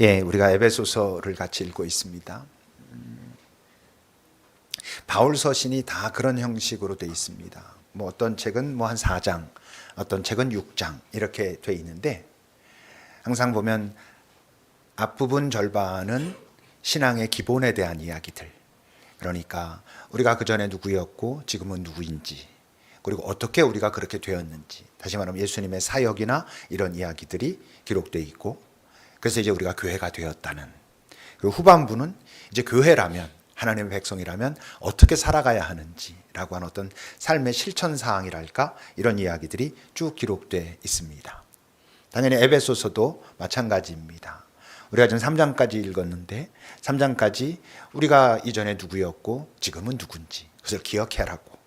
예, 우리가 에베소서를 같이 읽고 있습니다. 바울 서신이 다 그런 형식으로 되어 있습니다. 뭐 어떤 책은 뭐 한 4장, 어떤 책은 6장 이렇게 되어 있는데 항상 보면 앞부분 절반은 신앙의 기본에 대한 이야기들. 그러니까 우리가 그전에 누구였고 지금은 누구인지, 그리고 어떻게 우리가 그렇게 되었는지, 다시 말하면 예수님의 사역이나 이런 이야기들이 기록되어 있고, 그래서 이제 우리가 교회가 되었다는, 그리고 후반부는 이제 교회라면, 하나님의 백성이라면 어떻게 살아가야 하는지라고 하는 어떤 삶의 실천사항이랄까, 이런 이야기들이 쭉 기록되어 있습니다. 당연히 에베소서도 마찬가지입니다. 우리가 지금 3장까지 읽었는데 3장까지 우리가 이전에 누구였고 지금은 누군지 그것을 기억해라고,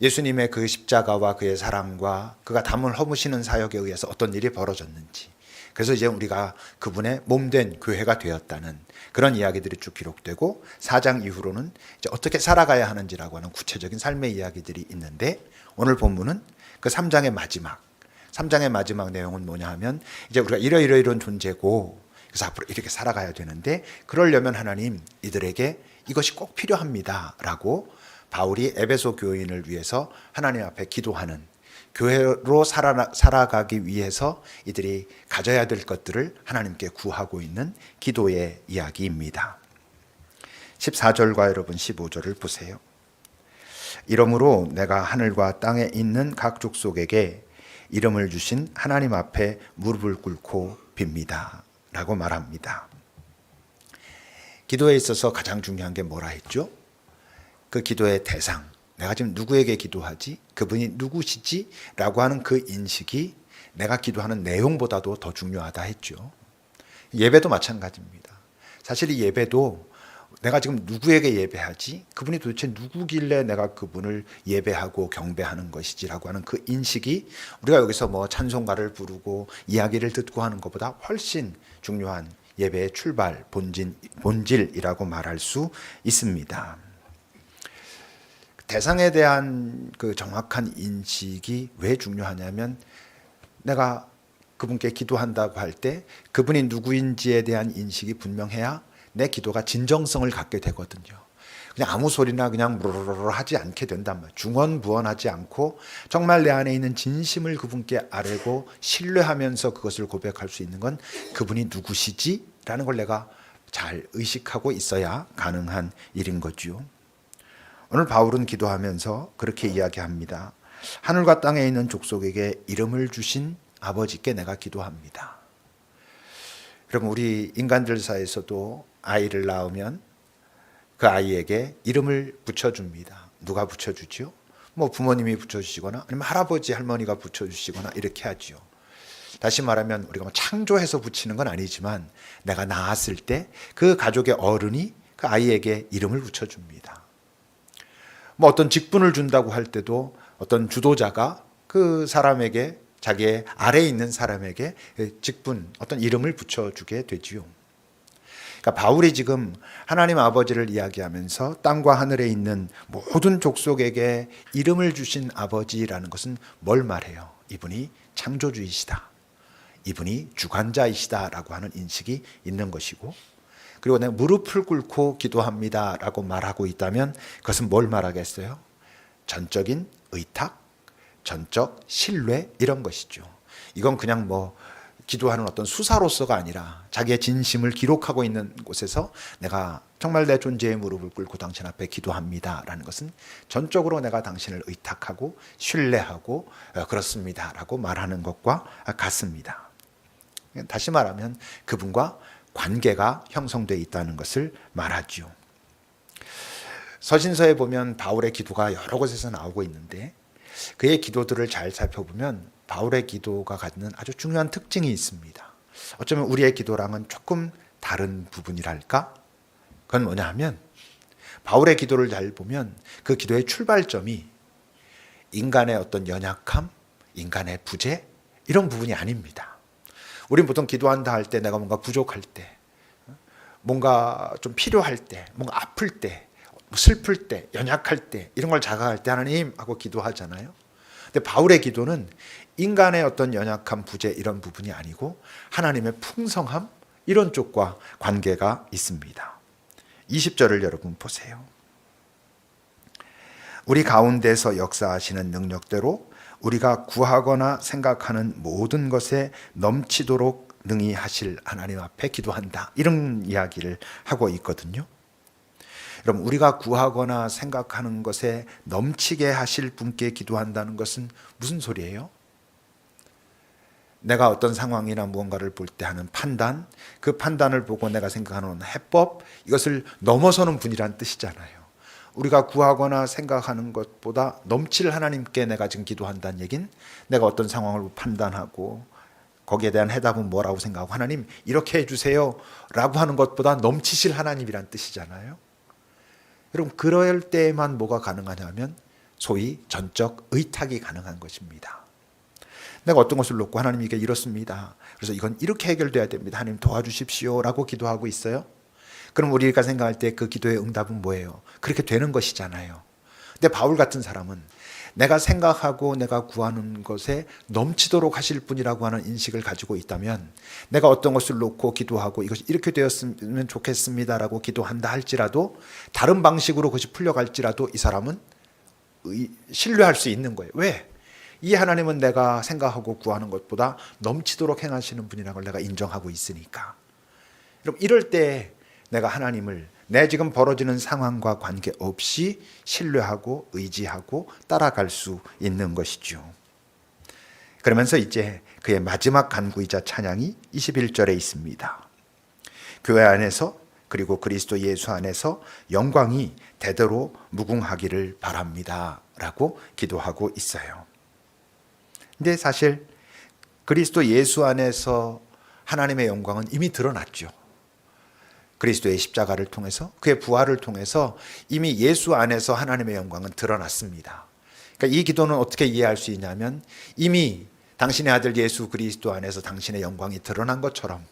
예수님의 그 십자가와 그의 사랑과 그가 담을 허무시는 사역에 의해서 어떤 일이 벌어졌는지, 그래서 이제 우리가 그분의 몸된 교회가 되었다는 그런 이야기들이 쭉 기록되고, 4장 이후로는 이제 어떻게 살아가야 하는지라고 하는 구체적인 삶의 이야기들이 있는데, 오늘 본문은 그 3장의 마지막 내용은 뭐냐 하면, 이제 우리가 이런 존재고 그래서 앞으로 이렇게 살아가야 되는데, 그러려면 하나님 이들에게 이것이 꼭 필요합니다 라고 바울이 에베소 교인을 위해서 하나님 앞에 기도하는, 교회로 살아가기 위해서 이들이 가져야 될 것들을 하나님께 구하고 있는 기도의 이야기입니다. 14절과 여러분 15절을 보세요. 이러므로 내가 하늘과 땅에 있는 각 족속에게 이름을 주신 하나님 앞에 무릎을 꿇고 빕니다 라고 말합니다. 기도에 있어서 가장 중요한 게 뭐라 했죠? 그 기도의 대상, 내가 지금 누구에게 기도하지? 그분이 누구시지? 라고 하는 그 인식이 내가 기도하는 내용보다도 더 중요하다 했죠. 예배도 마찬가지입니다. 사실 이 예배도 내가 지금 누구에게 예배하지? 그분이 도대체 누구길래 내가 그분을 예배하고 경배하는 것이지라고 하는 그 인식이, 우리가 여기서 뭐 찬송가를 부르고 이야기를 듣고 하는 것보다 훨씬 중요한 예배의 출발, 본질이라고 말할 수 있습니다. 대상에 대한 그 정확한 인식이 왜 중요하냐면, 내가 그분께 기도한다고 할 때 그분이 누구인지에 대한 인식이 분명해야 내 기도가 진정성을 갖게 되거든요. 그냥 아무 소리나 그냥 무르르르 하지 않게 된단 말이에요. 중언부언하지 않고 정말 내 안에 있는 진심을 그분께 아뢰고 신뢰하면서 그것을 고백할 수 있는 건 그분이 누구시지? 라는 걸 내가 잘 의식하고 있어야 가능한 일인 거죠. 오늘 바울은 기도하면서 그렇게 이야기합니다. 하늘과 땅에 있는 족속에게 이름을 주신 아버지께 내가 기도합니다. 여러분, 우리 인간들 사이에서도 아이를 낳으면 그 아이에게 이름을 붙여줍니다. 누가 붙여주죠? 뭐 부모님이 붙여주시거나 아니면 할아버지 할머니가 붙여주시거나 이렇게 하죠. 다시 말하면 우리가 뭐 창조해서 붙이는 건 아니지만, 내가 낳았을 때 그 가족의 어른이 그 아이에게 이름을 붙여줍니다. 뭐 어떤 직분을 준다고 할 때도 어떤 주도자가 그 사람에게, 자기의 아래에 있는 사람에게 직분, 어떤 이름을 붙여주게 되지요. 그러니까 바울이 지금 하나님 아버지를 이야기하면서 땅과 하늘에 있는 모든 족속에게 이름을 주신 아버지라는 것은 뭘 말해요? 이분이 창조주이시다, 이분이 주관자이시다라고 하는 인식이 있는 것이고, 그리고 내가 무릎을 꿇고 기도합니다 라고 말하고 있다면 그것은 뭘 말하겠어요? 전적인 의탁, 전적 신뢰, 이런 것이죠. 이건 그냥 뭐 기도하는 어떤 수사로서가 아니라 자기의 진심을 기록하고 있는 곳에서 내가 정말 내 존재의 무릎을 꿇고 당신 앞에 기도합니다 라는 것은 전적으로 내가 당신을 의탁하고 신뢰하고 그렇습니다 라고 말하는 것과 같습니다. 다시 말하면 그분과 관계가 형성되어 있다는 것을 말하죠. 서신서에 보면 바울의 기도가 여러 곳에서 나오고 있는데, 그의 기도들을 잘 살펴보면 바울의 기도가 갖는 아주 중요한 특징이 있습니다. 어쩌면 우리의 기도랑은 조금 다른 부분이랄까? 그건 뭐냐 하면, 바울의 기도를 잘 보면 그 기도의 출발점이 인간의 어떤 연약함, 인간의 부재, 이런 부분이 아닙니다. 우린 보통 기도한다 할 때 내가 뭔가 부족할 때, 뭔가 좀 필요할 때, 뭔가 아플 때, 슬플 때, 연약할 때, 이런 걸 자각할 때 하나님 하고 기도하잖아요. 근데 바울의 기도는 인간의 어떤 연약함, 부재 이런 부분이 아니고 하나님의 풍성함, 이런 쪽과 관계가 있습니다. 20절을 여러분 보세요. 우리 가운데서 역사하시는 능력대로 우리가 구하거나 생각하는 모든 것에 넘치도록 능히 하실 하나님 앞에 기도한다. 이런 이야기를 하고 있거든요. 여러분, 우리가 구하거나 생각하는 것에 넘치게 하실 분께 기도한다는 것은 무슨 소리예요? 내가 어떤 상황이나 무언가를 볼 때 하는 판단, 그 판단을 보고 내가 생각하는 해법, 이것을 넘어서는 분이란 뜻이잖아요. 우리가 구하거나 생각하는 것보다 넘칠 하나님께 내가 지금 기도한다는 얘기는 내가 어떤 상황을 판단하고 거기에 대한 해답은 뭐라고 생각하고 하나님 이렇게 해주세요 라고 하는 것보다 넘치실 하나님이란 뜻이잖아요. 여러분, 그럴 때만 뭐가 가능하냐면 소위 전적 의탁이 가능한 것입니다. 내가 어떤 것을 놓고 하나님 이게 이렇습니다. 그래서 이건 이렇게 해결돼야 됩니다. 하나님 도와주십시오 라고 기도하고 있어요. 그럼 우리가 생각할 때 그 기도의 응답은 뭐예요? 그렇게 되는 것이잖아요. 근데 바울 같은 사람은 내가 생각하고 내가 구하는 것에 넘치도록 하실 분이라고 하는 인식을 가지고 있다면 내가 어떤 것을 놓고 기도하고 이것이 이렇게 되었으면 좋겠습니다라고 기도한다 할지라도 다른 방식으로 그것이 풀려갈지라도 이 사람은 신뢰할 수 있는 거예요. 왜? 이 하나님은 내가 생각하고 구하는 것보다 넘치도록 행하시는 분이라는 걸 내가 인정하고 있으니까. 여러분, 이럴 때 내가 하나님을 내 지금 벌어지는 상황과 관계없이 신뢰하고 의지하고 따라갈 수 있는 것이죠. 그러면서 이제 그의 마지막 간구이자 찬양이 21절에 있습니다. 교회 안에서 그리고 그리스도 예수 안에서 영광이 대대로 무궁하기를 바랍니다 라고 기도하고 있어요. 근데 사실 그리스도 예수 안에서 하나님의 영광은 이미 드러났죠. 그리스도의 십자가를 통해서 그의 부활을 통해서 이미 예수 안에서 하나님의 영광은 드러났습니다. 그러니까 이 기도는 어떻게 이해할 수 있냐면 이미 당신의 아들 예수 그리스도 안에서 당신의 영광이 드러난 것처럼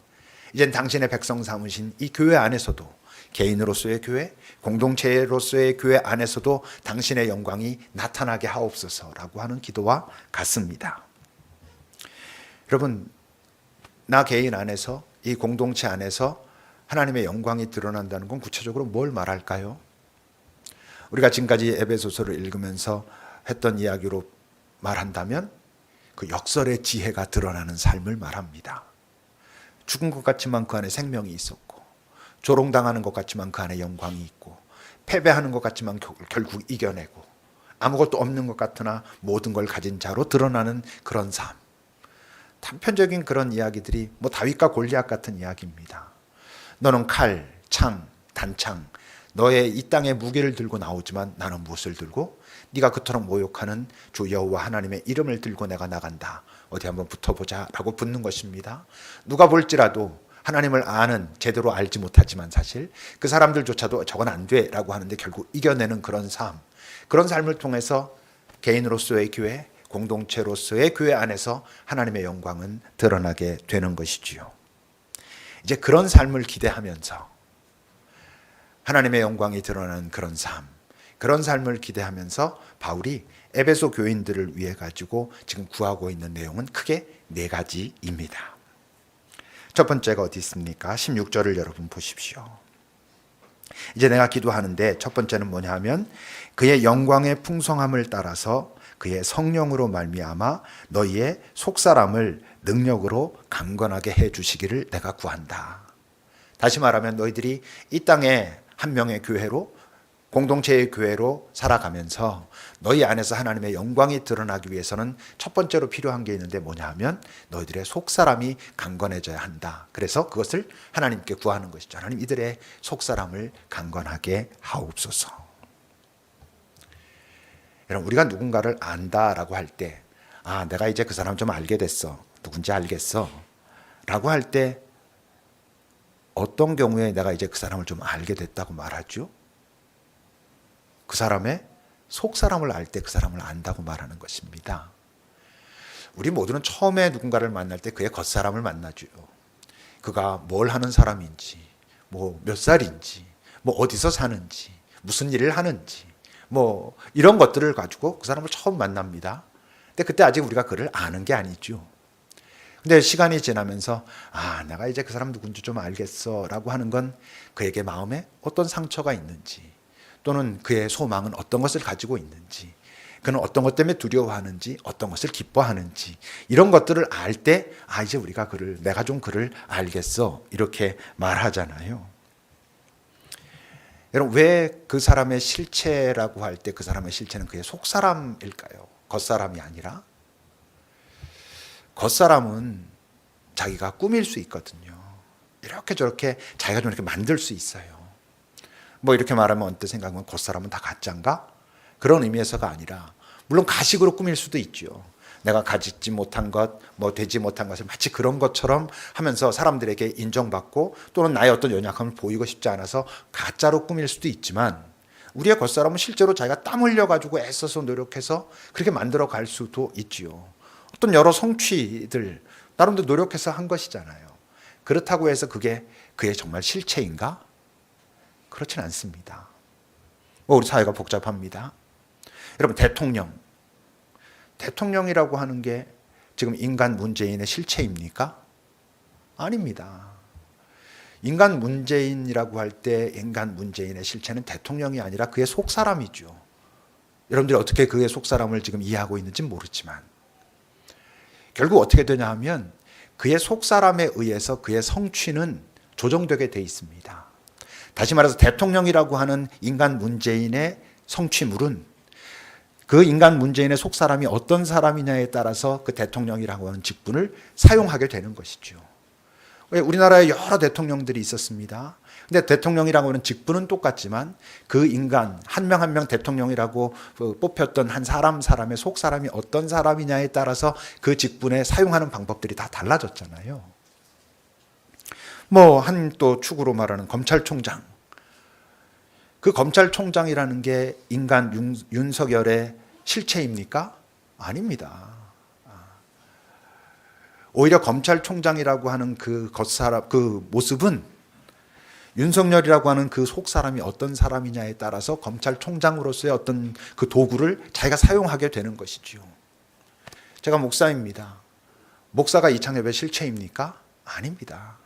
이젠 당신의 백성 삼으신 이 교회 안에서도 개인으로서의 교회, 공동체로서의 교회 안에서도 당신의 영광이 나타나게 하옵소서라고 하는 기도와 같습니다. 여러분, 나 개인 안에서 이 공동체 안에서 하나님의 영광이 드러난다는 건 구체적으로 뭘 말할까요? 우리가 지금까지 에베소서를 읽으면서 했던 이야기로 말한다면 그 역설의 지혜가 드러나는 삶을 말합니다. 죽은 것 같지만 그 안에 생명이 있었고, 조롱당하는 것 같지만 그 안에 영광이 있고, 패배하는 것 같지만 결국 이겨내고, 아무것도 없는 것 같으나 모든 걸 가진 자로 드러나는 그런 삶. 단편적인 그런 이야기들이 뭐 다윗과 골리앗 같은 이야기입니다. 너는 칼, 창, 단창, 너의 이 땅의 무게를 들고 나오지만 나는 무엇을 들고? 네가 그토록 모욕하는 주 여호와 하나님의 이름을 들고 내가 나간다. 어디 한번 붙어보자 라고 붙는 것입니다. 누가 볼지라도 하나님을 아는, 제대로 알지 못하지만 사실 그 사람들조차도 저건 안 돼 라고 하는데 결국 이겨내는 그런 삶. 그런 삶을 통해서 개인으로서의 교회, 공동체로서의 교회 안에서 하나님의 영광은 드러나게 되는 것이지요. 이제 그런 삶을 기대하면서 하나님의 영광이 드러나는 그런 삶, 그런 삶을 기대하면서 바울이 에베소 교인들을 위해 가지고 지금 구하고 있는 내용은 크게 네 가지입니다. 첫 번째가 어디 있습니까? 16절을 여러분 보십시오. 이제 내가 기도하는데 첫 번째는 뭐냐 하면 그의 영광의 풍성함을 따라서 그의 성령으로 말미암아 너희의 속사람을 능력으로 강건하게 해주시기를 내가 구한다. 다시 말하면 너희들이 이 땅에 한 명의 교회로, 공동체의 교회로 살아가면서 너희 안에서 하나님의 영광이 드러나기 위해서는 첫 번째로 필요한 게 있는데 뭐냐 하면 너희들의 속사람이 강건해져야 한다. 그래서 그것을 하나님께 구하는 것이죠. 하나님 이들의 속사람을 강건하게 하옵소서. 여러분, 우리가 누군가를 안다라고 할 때 내가 이제 그 사람 좀 알게 됐어. 누군지 알겠어. 라고 할 때 어떤 경우에 내가 이제 그 사람을 좀 알게 됐다고 말하죠? 그 사람의 속사람을 알 때 그 사람을 안다고 말하는 것입니다. 우리 모두는 처음에 누군가를 만날 때 그의 겉사람을 만나죠. 그가 뭘 하는 사람인지, 뭐 몇 살인지, 뭐 어디서 사는지, 무슨 일을 하는지, 뭐 이런 것들을 가지고 그 사람을 처음 만납니다. 근데 그때 아직 우리가 그를 아는 게 아니죠. 근데 시간이 지나면서 내가 이제 그 사람 누군지 좀 알겠어 라고 하는 건 그에게 마음에 어떤 상처가 있는지, 또는 그의 소망은 어떤 것을 가지고 있는지, 그는 어떤 것 때문에 두려워하는지, 어떤 것을 기뻐하는지, 이런 것들을 알 때 이제 우리가 내가 좀 그를 알겠어 이렇게 말하잖아요. 여러분, 왜 그 사람의 실체라고 할 때 그 사람의 실체는 그의 속사람일까요? 겉사람이 아니라? 겉사람은 자기가 꾸밀 수 있거든요. 이렇게 저렇게 자기가 좀 이렇게 만들 수 있어요. 뭐 이렇게 말하면 언뜻 생각하면 겉사람은 다 가짜인가? 그런 의미에서가 아니라, 물론 가식으로 꾸밀 수도 있죠. 내가 가지지 못한 것, 뭐 되지 못한 것을 마치 그런 것처럼 하면서 사람들에게 인정받고, 또는 나의 어떤 연약함을 보이고 싶지 않아서 가짜로 꾸밀 수도 있지만, 우리의 겉사람은 실제로 자기가 땀 흘려가지고 애써서 노력해서 그렇게 만들어 갈 수도 있지요. 어떤 여러 성취들 나름대로 노력해서 한 것이잖아요. 그렇다고 해서 그게 그의 정말 실체인가? 그렇진 않습니다. 우리 사회가 복잡합니다. 여러분, 대통령이라고 하는 게 지금 인간 문재인의 실체입니까? 아닙니다. 인간 문재인이라고 할 때 인간 문재인의 실체는 대통령이 아니라 그의 속사람이죠. 여러분들이 어떻게 그의 속사람을 지금 이해하고 있는지 모르지만, 결국 어떻게 되냐 하면 그의 속사람에 의해서 그의 성취는 조정되게 돼 있습니다. 다시 말해서 대통령이라고 하는 인간 문재인의 성취물은 그 인간 문재인의 속사람이 어떤 사람이냐에 따라서 그 대통령이라고 하는 직분을 사용하게 되는 것이죠. 우리나라에 여러 대통령들이 있었습니다. 근데 대통령이라고 하는 직분은 똑같지만 그 인간 한 명 한 명 대통령이라고 뽑혔던 한 사람의 속사람이 어떤 사람이냐에 따라서 그 직분에 사용하는 방법들이 다 달라졌잖아요. 뭐 한 또 축으로 말하는 검찰총장. 그 검찰총장이라는 게 인간 윤석열의 실체입니까? 아닙니다. 오히려 검찰총장이라고 하는 그 겉사람, 그 모습은 윤석열이라고 하는 그 속사람이 어떤 사람이냐에 따라서 검찰총장으로서의 어떤 그 도구를 자기가 사용하게 되는 것이지요. 제가 목사입니다. 목사가 이창엽의 실체입니까? 아닙니다.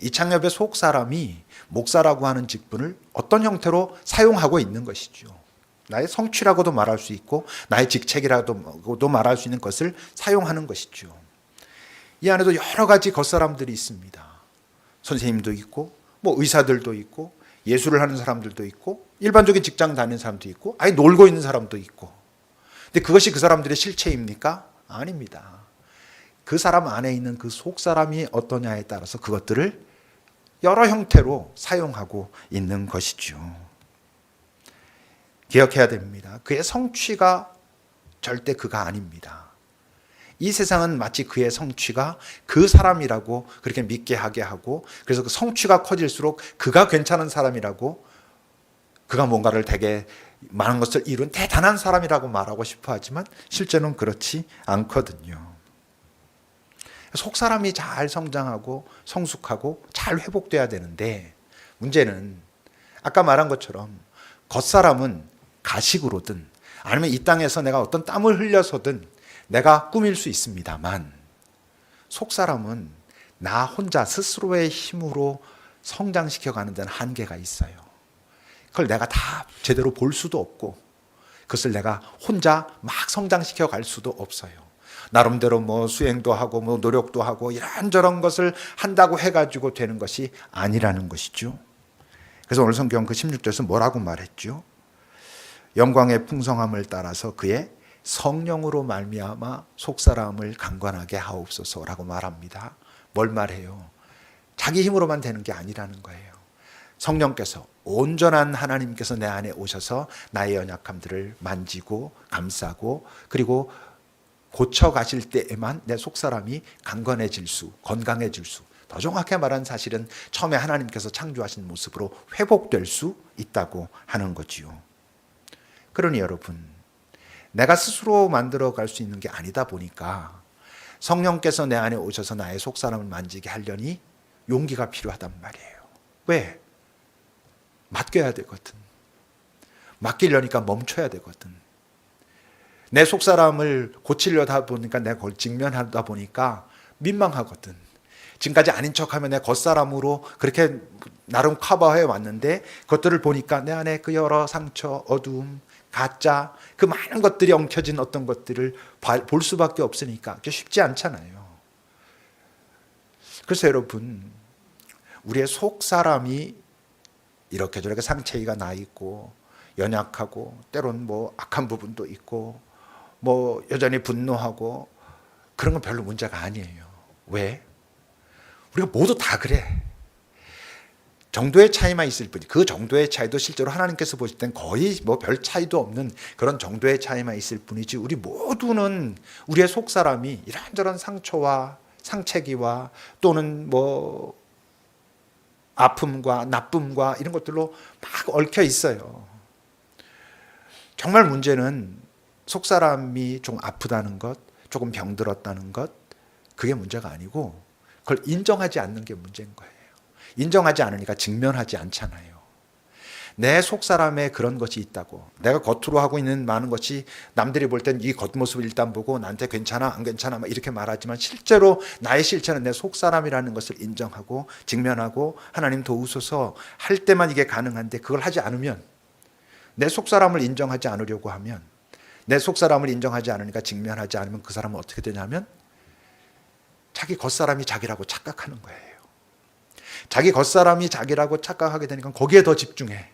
이창엽의 속사람이 목사라고 하는 직분을 어떤 형태로 사용하고 있는 것이죠. 나의 성취라고도 말할 수 있고 나의 직책이라고도 말할 수 있는 것을 사용하는 것이죠. 이 안에도 여러 가지 겉사람들이 있습니다. 선생님도 있고 뭐 의사들도 있고 예술을 하는 사람들도 있고 일반적인 직장 다니는 사람도 있고 아예 놀고 있는 사람도 있고. 근데 그것이 그 사람들의 실체입니까? 아닙니다. 그 사람 안에 있는 그 속사람이 어떠냐에 따라서 그것들을 여러 형태로 사용하고 있는 것이죠. 기억해야 됩니다. 그의 성취가 절대 그가 아닙니다. 이 세상은 마치 그의 성취가 그 사람이라고 그렇게 믿게 하게 하고, 그래서 그 성취가 커질수록 그가 괜찮은 사람이라고, 그가 뭔가를 되게 많은 것을 이룬 대단한 사람이라고 말하고 싶어 하지만 실제는 그렇지 않거든요. 속사람이 잘 성장하고 성숙하고 잘 회복돼야 되는데, 문제는 아까 말한 것처럼 겉사람은 가식으로든 아니면 이 땅에서 내가 어떤 땀을 흘려서든 내가 꾸밀 수 있습니다만, 속사람은 나 혼자 스스로의 힘으로 성장시켜가는 데는 한계가 있어요. 그걸 내가 다 제대로 볼 수도 없고 그것을 내가 혼자 막 성장시켜 갈 수도 없어요. 나름대로 뭐 수행도 하고 뭐 노력도 하고 이런저런 것을 한다고 해가지고 되는 것이 아니라는 것이죠. 그래서 오늘 성경 그 16절에서 뭐라고 말했죠? 영광의 풍성함을 따라서 그의 성령으로 말미암아 속사람을 강건하게 하옵소서라고 말합니다. 뭘 말해요? 자기 힘으로만 되는 게 아니라는 거예요. 성령께서, 온전한 하나님께서 내 안에 오셔서 나의 연약함들을 만지고 감싸고 그리고 고쳐가실 때에만 내 속사람이 강건해질 수, 건강해질 수, 더 정확하게 말하는 사실은 처음에 하나님께서 창조하신 모습으로 회복될 수 있다고 하는 거지요. 그러니 여러분, 내가 스스로 만들어갈 수 있는 게 아니다 보니까 성령께서 내 안에 오셔서 나의 속사람을 만지게 하려니 용기가 필요하단 말이에요. 왜? 맡겨야 되거든. 맡기려니까 멈춰야 되거든. 내 속사람을 고치려다 보니까 내가 그걸 직면하다 보니까 민망하거든. 지금까지 아닌 척하면 내 겉사람으로 그렇게 나름 커버해 왔는데 그것들을 보니까 내 안에 그 여러 상처, 어두움, 가짜, 그 많은 것들이 엉켜진 어떤 것들을 볼 수밖에 없으니까 그게 쉽지 않잖아요. 그래서 여러분, 우리의 속 사람이 이렇게 저렇게 상처가 나 있고 연약하고 때론 뭐 악한 부분도 있고 뭐 여전히 분노하고 그런 건 별로 문제가 아니에요. 왜? 우리가 모두 다 그래. 정도의 차이만 있을 뿐이, 그 정도의 차이도 실제로 하나님께서 보실 땐 거의 뭐 별 차이도 없는 그런 정도의 차이만 있을 뿐이지, 우리 모두는 우리의 속 사람이 이런저런 상처와 상처기와 또는 뭐 아픔과 나쁨과 이런 것들로 막 얽혀 있어요. 정말 문제는 속 사람이 좀 아프다는 것, 조금 병들었다는 것, 그게 문제가 아니고 그걸 인정하지 않는 게 문제인 거예요. 인정하지 않으니까 직면하지 않잖아요. 내 속 사람에 그런 것이 있다고, 내가 겉으로 하고 있는 많은 것이 남들이 볼 땐 이 겉모습을 일단 보고 나한테 괜찮아 안 괜찮아 막 이렇게 말하지만, 실제로 나의 실체는 내 속 사람이라는 것을 인정하고 직면하고 하나님 도우소서 할 때만 이게 가능한데, 그걸 하지 않으면, 내 속 사람을 인정하지 않으려고 하면, 내 속 사람을 인정하지 않으니까 직면하지 않으면 그 사람은 어떻게 되냐면 자기 겉사람이 자기라고 착각하는 거예요. 자기 겉사람이 자기라고 착각하게 되니까 거기에 더 집중해.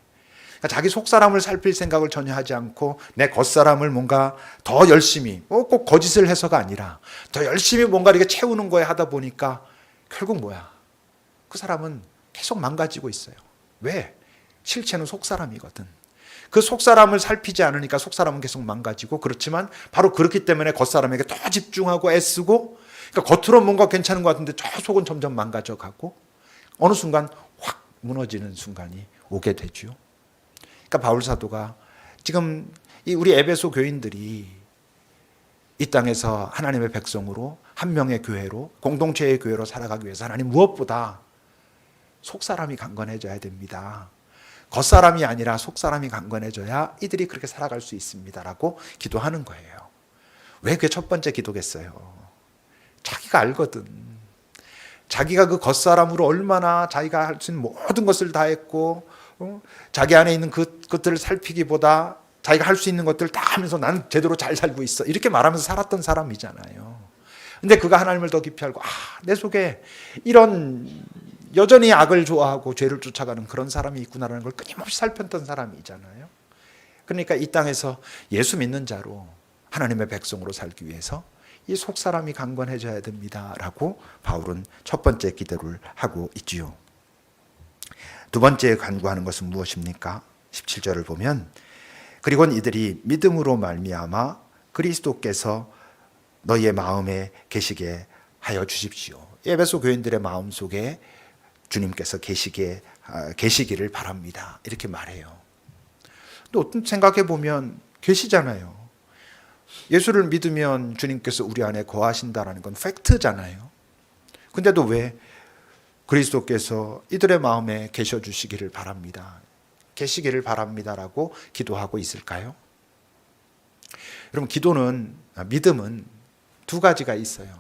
그러니까 자기 속사람을 살필 생각을 전혀 하지 않고 내 겉사람을 뭔가 더 열심히, 꼭 거짓을 해서가 아니라 더 열심히 뭔가 이렇게 채우는 거에 하다 보니까 결국 뭐야? 그 사람은 계속 망가지고 있어요. 왜? 실체는 속사람이거든. 그 속사람을 살피지 않으니까 속사람은 계속 망가지고, 그렇지만 바로 그렇기 때문에 겉사람에게 더 집중하고 애쓰고, 그러니까 겉으로 뭔가 괜찮은 것 같은데 저 속은 점점 망가져가고 어느 순간 확 무너지는 순간이 오게 되죠. 그러니까 바울 사도가 지금 우리 에베소 교인들이 이 땅에서 하나님의 백성으로, 한 명의 교회로, 공동체의 교회로 살아가기 위해서 하나님 무엇보다 속사람이 강건해져야 됩니다. 겉사람이 아니라 속사람이 강건해져야 이들이 그렇게 살아갈 수 있습니다라고 기도하는 거예요. 왜 그게 첫 번째 기도겠어요? 자기가 알거든. 자기가 그 겉사람으로 얼마나 자기가 할 수 있는 모든 것을 다 했고, 자기 안에 있는 그것들을 살피기보다 자기가 할 수 있는 것들을 다 하면서 난 제대로 잘 살고 있어, 이렇게 말하면서 살았던 사람이잖아요. 근데 그가 하나님을 더 깊이 알고, 내 속에 이런 여전히 악을 좋아하고 죄를 쫓아가는 그런 사람이 있구나라는 걸 끊임없이 살폈던 사람이잖아요. 그러니까 이 땅에서 예수 믿는 자로 하나님의 백성으로 살기 위해서 이 속사람이 강건해져야 됩니다라고 바울은 첫 번째 기도를 하고 있지요. 두 번째 간구하는 것은 무엇입니까? 17절을 보면, 그리고 이들이 믿음으로 말미암아 그리스도께서 너희의 마음에 계시게 하여 주십시오. 에베소 교인들의 마음속에 주님께서 계시기를 바랍니다, 이렇게 말해요. 또 어떤 생각해 보면 계시잖아요. 예수를 믿으면 주님께서 우리 안에 거하신다라는 건 팩트잖아요. 근데도 왜 그리스도께서 이들의 마음에 계셔 주시기를 바랍니다, 계시기를 바랍니다라고 기도하고 있을까요? 여러분, 믿음은 두 가지가 있어요.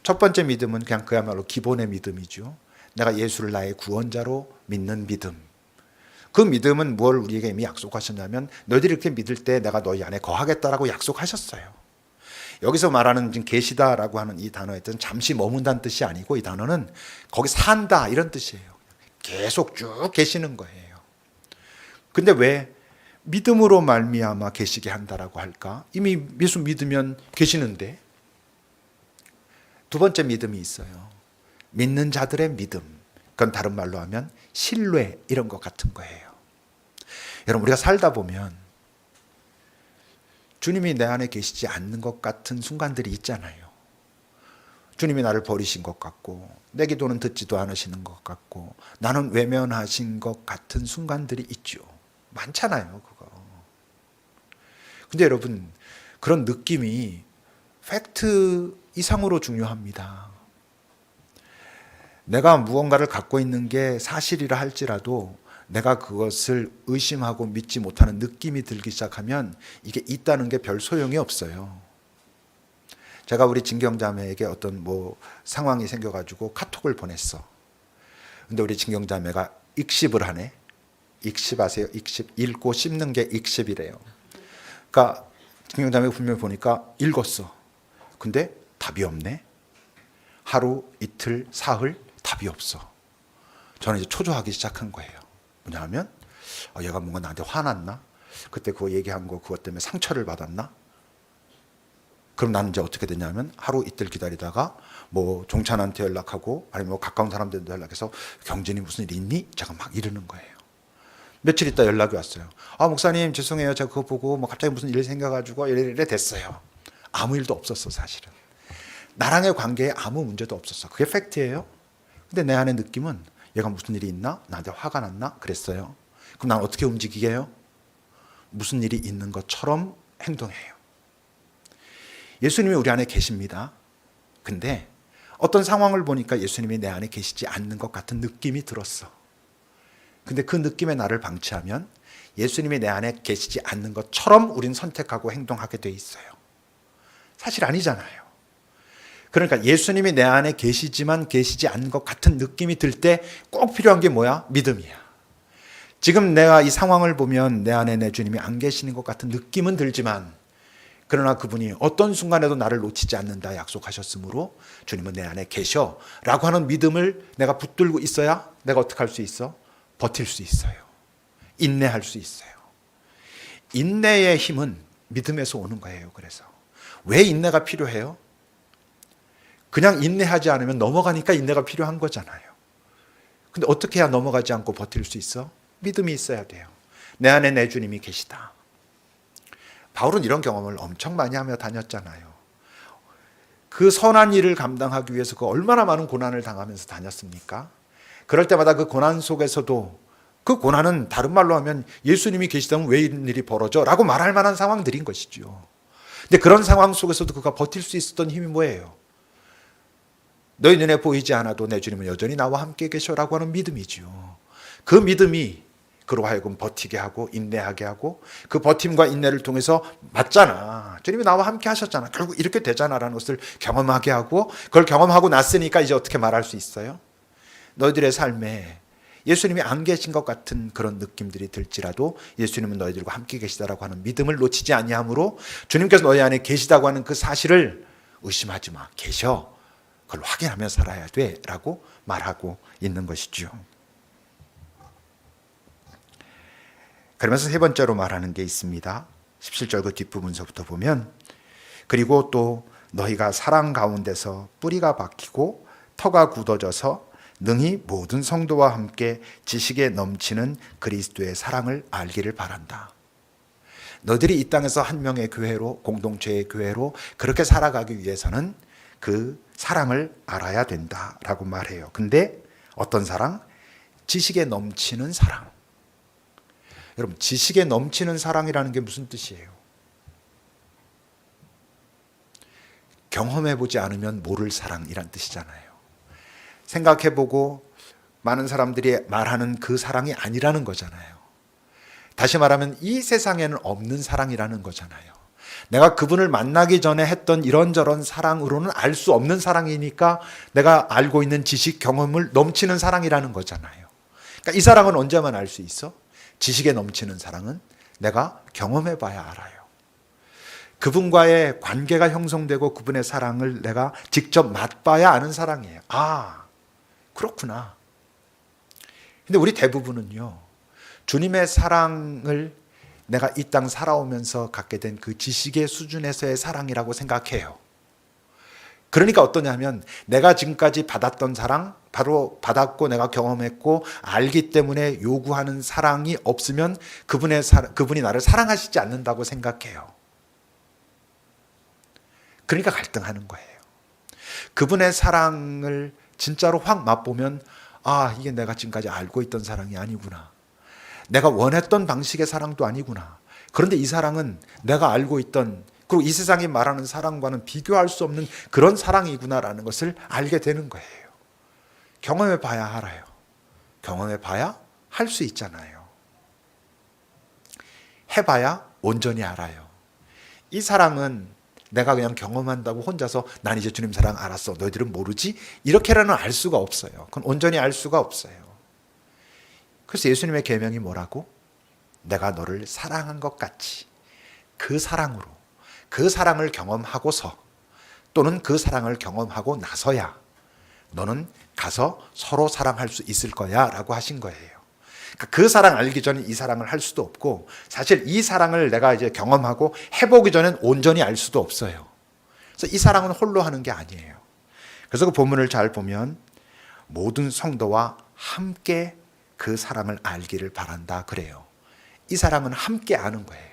첫 번째 믿음은 그냥 그야말로 기본의 믿음이죠. 내가 예수를 나의 구원자로 믿는 믿음. 그 믿음은 뭘 우리에게 이미 약속하셨냐면, 너희들이 이렇게 믿을 때 내가 너희 안에 거하겠다라고 약속하셨어요. 여기서 말하는 지금 계시다라고 하는 이 단어의 뜻은 잠시 머문다는 뜻이 아니고, 이 단어는 거기 산다 이런 뜻이에요. 계속 쭉 계시는 거예요. 근데 왜 믿음으로 말미암아 계시게 한다라고 할까? 이미 예수 믿으면 계시는데. 두 번째 믿음이 있어요. 믿는 자들의 믿음. 그건 다른 말로 하면 신뢰, 이런 것 같은 거예요. 여러분, 우리가 살다 보면 주님이 내 안에 계시지 않는 것 같은 순간들이 있잖아요. 주님이 나를 버리신 것 같고, 내 기도는 듣지도 않으시는 것 같고, 나는 외면하신 것 같은 순간들이 있죠. 많잖아요, 그거. 근데 여러분, 그런 느낌이 팩트 이상으로 중요합니다. 내가 무언가를 갖고 있는 게 사실이라 할지라도 내가 그것을 의심하고 믿지 못하는 느낌이 들기 시작하면 이게 있다는 게 별 소용이 없어요. 제가 우리 진경자매에게 어떤 상황이 생겨가지고 카톡을 보냈어. 근데 우리 진경자매가 익십을 하네. 익십 아세요? 익십. 읽고 씹는 게 익십이래요. 그러니까 진경자매가 분명히 보니까 읽었어. 근데 답이 없네. 하루, 이틀, 사흘 답이 없어. 저는 이제 초조하기 시작한 거예요. 뭐냐면 얘가 뭔가 나한테 화났나? 그때 그거 얘기한 거 그것 때문에 상처를 받았나? 그럼 나는 이제 어떻게 되냐면 하루 이틀 기다리다가 종찬한테 연락하고 아니면 가까운 사람들한테 연락해서 경진이 무슨 일 있니? 제가 막 이러는 거예요. 며칠 있다 연락이 왔어요. 목사님 죄송해요. 제가 그거 보고 갑자기 무슨 일이 생겨가지고 이래 됐어요. 아무 일도 없었어 사실은. 나랑의 관계에 아무 문제도 없었어. 그게 팩트예요. 근데 내 안의 느낌은 얘가 무슨 일이 있나? 나한테 화가 났나? 그랬어요. 그럼 난 어떻게 움직이게요? 무슨 일이 있는 것처럼 행동해요. 예수님이 우리 안에 계십니다. 근데 어떤 상황을 보니까 예수님이 내 안에 계시지 않는 것 같은 느낌이 들었어. 근데 그 느낌에 나를 방치하면 예수님이 내 안에 계시지 않는 것처럼 우린 선택하고 행동하게 돼 있어요. 사실 아니잖아요. 그러니까 예수님이 내 안에 계시지만 계시지 않는 것 같은 느낌이 들 때 꼭 필요한 게 뭐야? 믿음이야. 지금 내가 이 상황을 보면 내 안에 내 주님이 안 계시는 것 같은 느낌은 들지만 그러나 그분이 어떤 순간에도 나를 놓치지 않는다 약속하셨으므로 주님은 내 안에 계셔 라고 하는 믿음을 내가 붙들고 있어야 내가 어떻게 할 수 있어? 버틸 수 있어요. 인내할 수 있어요. 인내의 힘은 믿음에서 오는 거예요. 그래서 왜 인내가 필요해요? 그냥 인내하지 않으면 넘어가니까 인내가 필요한 거잖아요. 근데 어떻게 해야 넘어가지 않고 버틸 수 있어? 믿음이 있어야 돼요. 내 안에 내 주님이 계시다. 바울은 이런 경험을 엄청 많이 하며 다녔잖아요. 그 선한 일을 감당하기 위해서 그 얼마나 많은 고난을 당하면서 다녔습니까? 그럴 때마다 그 고난 속에서도 그 고난은 다른 말로 하면 예수님이 계시다면 왜 이런 일이 벌어져? 라고 말할 만한 상황들인 것이죠. 근데 그런 상황 속에서도 그가 버틸 수 있었던 힘이 뭐예요? 너희 눈에 보이지 않아도 내 주님은 여전히 나와 함께 계셔라고 하는 믿음이죠. 그 믿음이 그로 하여금 버티게 하고 인내하게 하고 그 버팀과 인내를 통해서 맞잖아. 주님이 나와 함께 하셨잖아. 결국 이렇게 되잖아라는 것을 경험하게 하고 그걸 경험하고 났으니까 이제 어떻게 말할 수 있어요? 너희들의 삶에 예수님이 안 계신 것 같은 그런 느낌들이 들지라도 예수님은 너희들과 함께 계시다라고 하는 믿음을 놓치지 아니하므로 주님께서 너희 안에 계시다고 하는 그 사실을 의심하지 마. 계셔. 그걸 확인하며 살아야 돼 라고 말하고 있는 것이죠. 그러면서 세 번째로 말하는 게 있습니다. 17절 그 뒷부분서부터 보면 그리고 또 너희가 사랑 가운데서 뿌리가 박히고 터가 굳어져서 능히 모든 성도와 함께 지식에 넘치는 그리스도의 사랑을 알기를 바란다. 너희들이 이 땅에서 한 명의 교회로 공동체의 교회로 그렇게 살아가기 위해서는 그 사랑을 알아야 된다라고 말해요. 근데 어떤 사랑? 지식에 넘치는 사랑. 여러분, 지식에 넘치는 사랑이라는 게 무슨 뜻이에요? 경험해보지 않으면 모를 사랑이란 뜻이잖아요. 생각해보고 많은 사람들이 말하는 그 사랑이 아니라는 거잖아요. 다시 말하면 이 세상에는 없는 사랑이라는 거잖아요. 내가 그분을 만나기 전에 했던 이런저런 사랑으로는 알 수 없는 사랑이니까 내가 알고 있는 지식, 경험을 넘치는 사랑이라는 거잖아요. 그러니까 이 사랑은 언제만 알 수 있어? 지식에 넘치는 사랑은 내가 경험해 봐야 알아요. 그분과의 관계가 형성되고 그분의 사랑을 내가 직접 맛봐야 아는 사랑이에요. 아, 그렇구나. 근데 우리 대부분은요, 주님의 사랑을 내가 이 땅 살아오면서 갖게 된 그 지식의 수준에서의 사랑이라고 생각해요. 그러니까 어떠냐면 내가 지금까지 받았던 사랑, 바로 받았고 내가 경험했고 알기 때문에 요구하는 사랑이 없으면 그분이 나를 사랑하시지 않는다고 생각해요. 그러니까 갈등하는 거예요. 그분의 사랑을 진짜로 확 맛보면 아, 이게 내가 지금까지 알고 있던 사랑이 아니구나. 내가 원했던 방식의 사랑도 아니구나. 그런데 이 사랑은 내가 알고 있던, 그리고 이 세상이 말하는 사랑과는 비교할 수 없는 그런 사랑이구나라는 것을 알게 되는 거예요. 경험해 봐야 알아요. 경험해 봐야 할 수 있잖아요. 해봐야 온전히 알아요. 이 사랑은 내가 그냥 경험한다고 혼자서 난 이제 주님 사랑 알았어, 너희들은 모르지? 이렇게라는 알 수가 없어요. 그건 온전히 알 수가 없어요. 그래서 예수님의 계명이 뭐라고? 내가 너를 사랑한 것 같이 그 사랑으로, 그 사랑을 경험하고서 또는 그 사랑을 경험하고 나서야 너는 가서 서로 사랑할 수 있을 거야 라고 하신 거예요. 그러니까 그 사랑 알기 전에 이 사랑을 할 수도 없고, 사실 이 사랑을 내가 이제 경험하고 해보기 전엔 온전히 알 수도 없어요. 그래서 이 사랑은 홀로 하는 게 아니에요. 그래서 그 본문을 잘 보면 모든 성도와 함께 그 사랑을 알기를 바란다 그래요. 이 사랑은 함께 아는 거예요.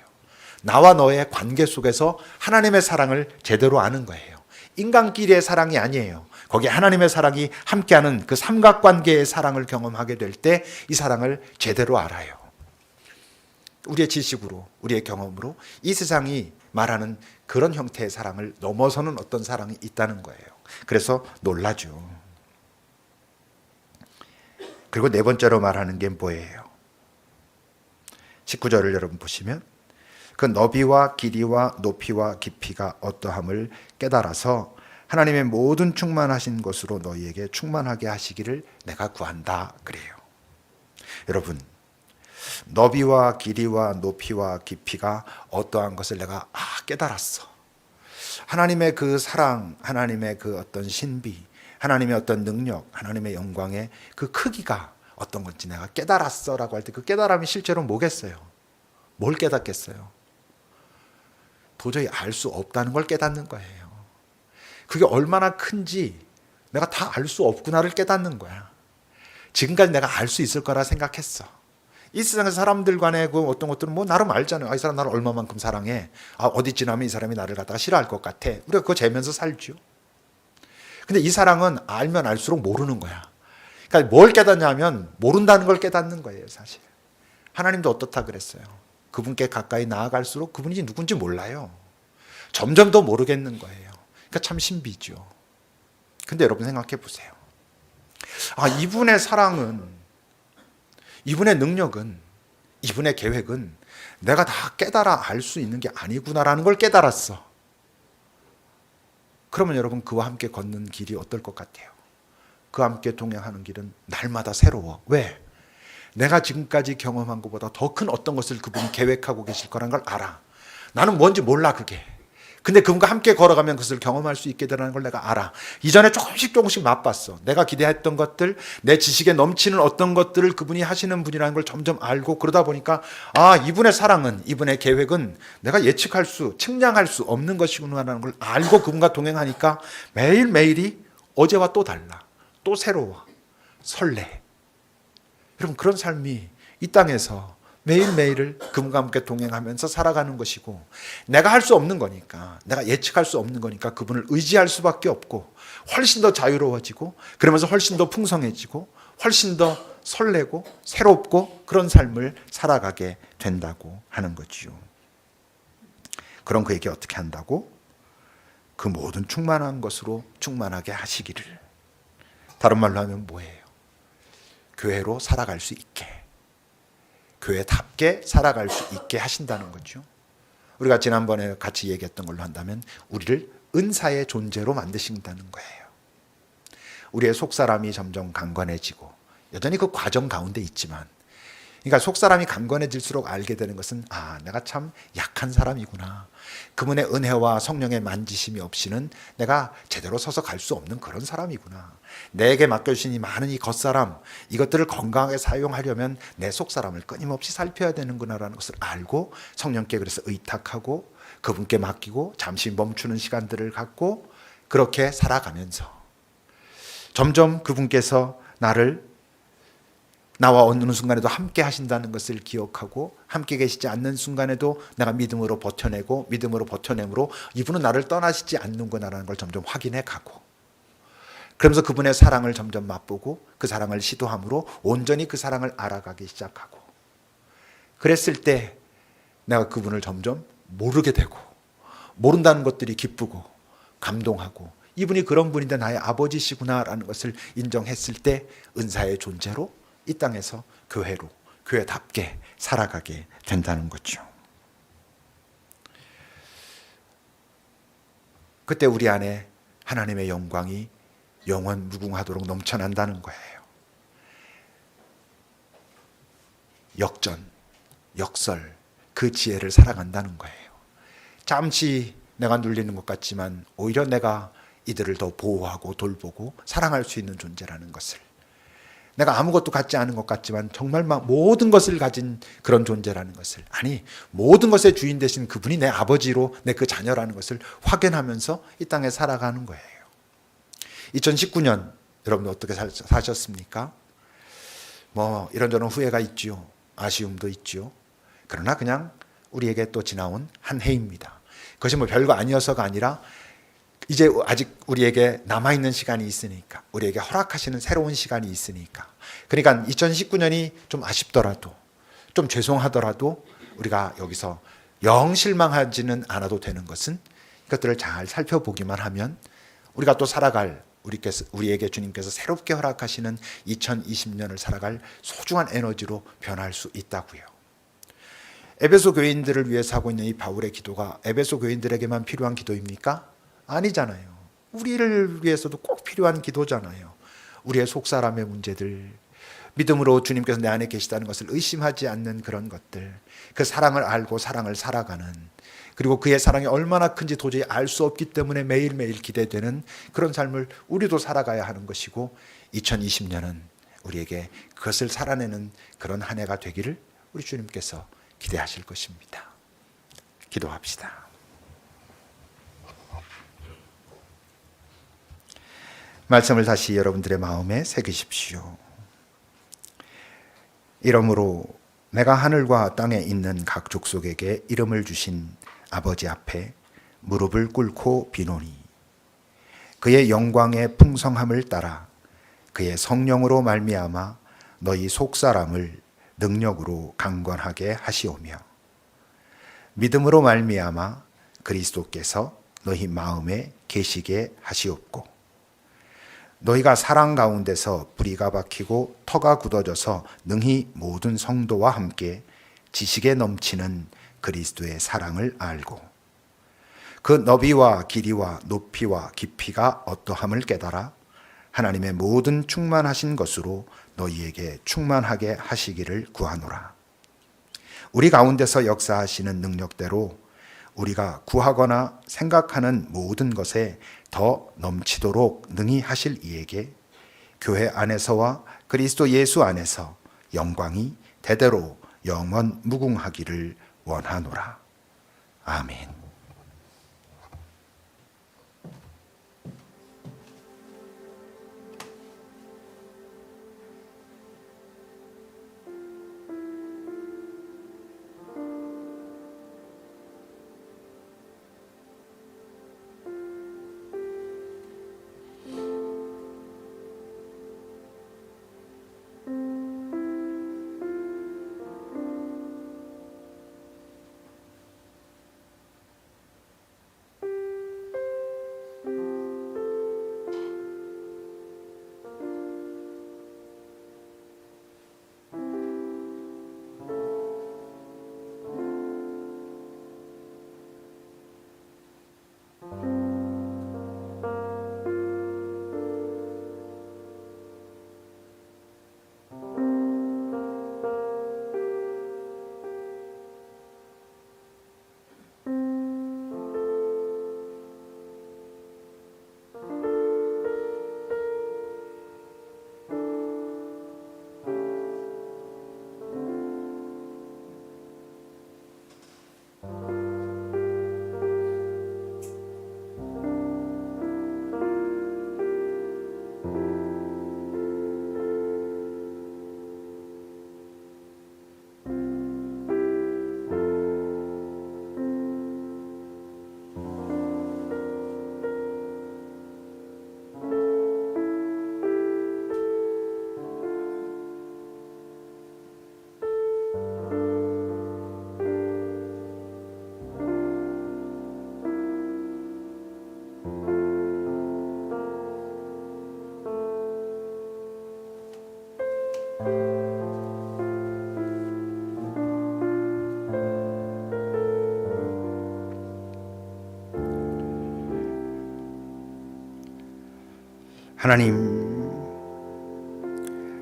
나와 너의 관계 속에서 하나님의 사랑을 제대로 아는 거예요. 인간끼리의 사랑이 아니에요. 거기에 하나님의 사랑이 함께하는 그 삼각관계의 사랑을 경험하게 될 때 이 사랑을 제대로 알아요. 우리의 지식으로, 우리의 경험으로 이 세상이 말하는 그런 형태의 사랑을 넘어서는 어떤 사랑이 있다는 거예요. 그래서 놀라죠. 그리고 네 번째로 말하는 게 뭐예요? 19절을 여러분 보시면 그 너비와 길이와 높이와 깊이가 어떠함을 깨달아서 하나님의 모든 충만하신 것으로 너희에게 충만하게 하시기를 내가 구한다 그래요. 여러분, 너비와 길이와 높이와 깊이가 어떠한 것을 내가 깨달았어. 하나님의 그 사랑, 하나님의 그 어떤 신비, 하나님의 어떤 능력, 하나님의 영광의 그 크기가 어떤 건지 내가 깨달았어 라고 할 때 그 깨달음이 실제로 뭐겠어요? 뭘 깨닫겠어요? 도저히 알 수 없다는 걸 깨닫는 거예요. 그게 얼마나 큰지 내가 다 알 수 없구나를 깨닫는 거야. 지금까지 내가 알 수 있을 거라 생각했어. 이 세상에서 사람들 간에 그 어떤 것들은 뭐 나름 알잖아요. 이 사람 나를 얼마만큼 사랑해. 어디 지나면 이 사람이 나를 갖다가 싫어할 것 같아. 우리가 그거 재면서 살죠. 근데 이 사랑은 알면 알수록 모르는 거야. 그러니까 뭘 깨닫냐면 모른다는 걸 깨닫는 거예요, 사실. 하나님도 어떻다 그랬어요. 그분께 가까이 나아갈수록 그분이 누군지 몰라요. 점점 더 모르겠는 거예요. 그러니까 참 신비죠. 근데 여러분 생각해 보세요. 이분의 사랑은, 이분의 능력은, 이분의 계획은 내가 다 깨달아 알 수 있는 게 아니구나라는 걸 깨달았어. 그러면 여러분 그와 함께 걷는 길이 어떨 것 같아요? 그와 함께 동행하는 길은 날마다 새로워. 왜? 내가 지금까지 경험한 것보다 더 큰 어떤 것을 그분이 계획하고 계실 거라는 걸 알아. 나는 뭔지 몰라 그게. 근데 그분과 함께 걸어가면 그것을 경험할 수 있게 되라는 걸 내가 알아. 이전에 조금씩 맛봤어. 내가 기대했던 것들, 내 지식에 넘치는 어떤 것들을 그분이 하시는 분이라는 걸 점점 알고, 그러다 보니까 이분의 사랑은, 이분의 계획은 내가 예측할 수, 측량할 수 없는 것이구나라는 걸 알고 그분과 동행하니까 매일매일이 어제와 또 달라. 또 새로워. 설레. 여러분, 그런 삶이 이 땅에서 매일매일을 그분과 함께 동행하면서 살아가는 것이고, 내가 할 수 없는 거니까, 내가 예측할 수 없는 거니까 그분을 의지할 수밖에 없고, 훨씬 더 자유로워지고, 그러면서 훨씬 더 풍성해지고, 훨씬 더 설레고 새롭고 그런 삶을 살아가게 된다고 하는 거지요. 그럼 그에게 어떻게 한다고? 그 모든 충만한 것으로 충만하게 하시기를. 다른 말로 하면 뭐예요? 교회로 살아갈 수 있게, 교회답게 살아갈 수 있게 하신다는 거죠. 우리가 지난번에 같이 얘기했던 걸로 한다면 우리를 은사의 존재로 만드신다는 거예요. 우리의 속사람이 점점 강건해지고, 여전히 그 과정 가운데 있지만, 그러니까 속사람이 강건해질수록 알게 되는 것은 내가 참 약한 사람이구나. 그분의 은혜와 성령의 만지심이 없이는 내가 제대로 서서 갈 수 없는 그런 사람이구나. 내게 맡겨주신 이 많은 이 겉사람, 이것들을 건강하게 사용하려면 내 속사람을 끊임없이 살펴야 되는구나라는 것을 알고 성령께 그래서 의탁하고 그분께 맡기고 잠시 멈추는 시간들을 갖고 그렇게 살아가면서 점점 그분께서 나와 어느 순간에도 함께 하신다는 것을 기억하고, 함께 계시지 않는 순간에도 내가 믿음으로 버텨냄으로 이분은 나를 떠나시지 않는구나라는 걸 점점 확인해 가고, 그러면서 그분의 사랑을 점점 맛보고 그 사랑을 시도함으로 온전히 그 사랑을 알아가기 시작하고, 그랬을 때 내가 그분을 점점 모르게 되고, 모른다는 것들이 기쁘고 감동하고, 이분이 그런 분인데 나의 아버지시구나라는 것을 인정했을 때 은사의 존재로 이 땅에서 교회로, 교회답게 살아가게 된다는 거죠. 그때 우리 안에 하나님의 영광이 영원 무궁하도록 넘쳐난다는 거예요. 역전, 역설, 그 지혜를 살아간다는 거예요. 잠시 내가 눌리는 것 같지만 오히려 내가 이들을 더 보호하고 돌보고 사랑할 수 있는 존재라는 것을, 내가 아무것도 갖지 않은 것 같지만 정말 모든 것을 가진 그런 존재라는 것을, 아니 모든 것의 주인 되신 그분이 내 아버지로 내 그 자녀라는 것을 확인하면서 이 땅에 살아가는 거예요. 2019년 여러분들 어떻게 사셨습니까? 이런저런 후회가 있지요. 아쉬움도 있지요. 그러나 그냥 우리에게 또 지나온 한 해입니다. 그것이 별거 아니어서가 아니라 이제 아직 우리에게 남아있는 시간이 있으니까, 우리에게 허락하시는 새로운 시간이 있으니까. 그러니까 2019년이 좀 아쉽더라도, 좀 죄송하더라도 우리가 여기서 영 실망하지는 않아도 되는 것은 이것들을 잘 살펴보기만 하면 우리가 또 살아갈, 우리에게 주님께서 새롭게 허락하시는 2020년을 살아갈 소중한 에너지로 변할 수 있다고요. 에베소 교인들을 위해서 하고 있는 이 바울의 기도가 에베소 교인들에게만 필요한 기도입니까? 아니잖아요. 우리를 위해서도 꼭 필요한 기도잖아요. 우리의 속사람의 문제들, 믿음으로 주님께서 내 안에 계시다는 것을 의심하지 않는 그런 것들, 그 사랑을 알고 사랑을 살아가는, 그리고 그의 사랑이 얼마나 큰지 도저히 알 수 없기 때문에 매일매일 기대되는 그런 삶을 우리도 살아가야 하는 것이고, 2020년은 우리에게 그것을 살아내는 그런 한 해가 되기를 우리 주님께서 기대하실 것입니다. 기도합시다. 말씀을 다시 여러분들의 마음에 새기십시오. 이러므로 내가 하늘과 땅에 있는 각 족속에게 이름을 주신 아버지 앞에 무릎을 꿇고 비노니, 그의 영광의 풍성함을 따라 그의 성령으로 말미암아 너희 속사람을 능력으로 강건하게 하시오며, 믿음으로 말미암아 그리스도께서 너희 마음에 계시게 하시옵고, 너희가 사랑 가운데서 뿌리가 박히고 터가 굳어져서 능히 모든 성도와 함께 지식에 넘치는 그리스도의 사랑을 알고 그 너비와 길이와 높이와 깊이가 어떠함을 깨달아 하나님의 모든 충만하신 것으로 너희에게 충만하게 하시기를 구하노라. 우리 가운데서 역사하시는 능력대로 우리가 구하거나 생각하는 모든 것에 더 넘치도록 능히 하실 이에게 교회 안에서와 그리스도 예수 안에서 영광이 대대로 영원 무궁하기를 원하노라. 아멘.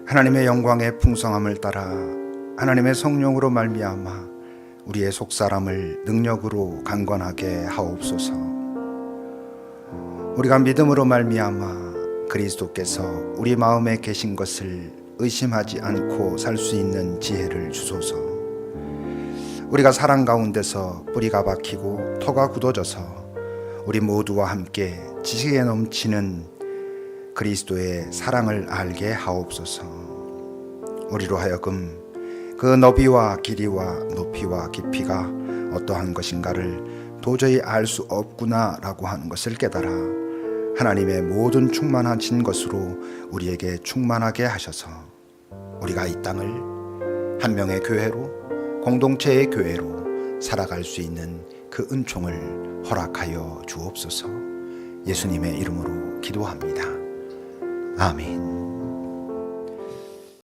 하나님의 영광의 풍성함을 따라 하나님의 성령으로 말미암아 우리의 속사람을 능력으로 강건하게 하옵소서. 우리가 믿음으로 말미암아 그리스도께서 우리 마음에 계신 것을 의심하지 않고 살 수 있는 지혜를 주소서. 우리가 사랑 가운데서 뿌리가 박히고 터가 굳어져서 우리 모두와 함께 지식에 넘치는 그리스도의 사랑을 알게 하옵소서. 우리로 하여금 그 너비와 길이와 높이와 깊이가 어떠한 것인가를 도저히 알 수 없구나 라고 하는 것을 깨달아 하나님의 모든 충만하신 것으로 우리에게 충만하게 하셔서 우리가 이 땅을 한 명의 교회로, 공동체의 교회로 살아갈 수 있는 그 은총을 허락하여 주옵소서. 예수님의 이름으로 기도합니다. 아멘.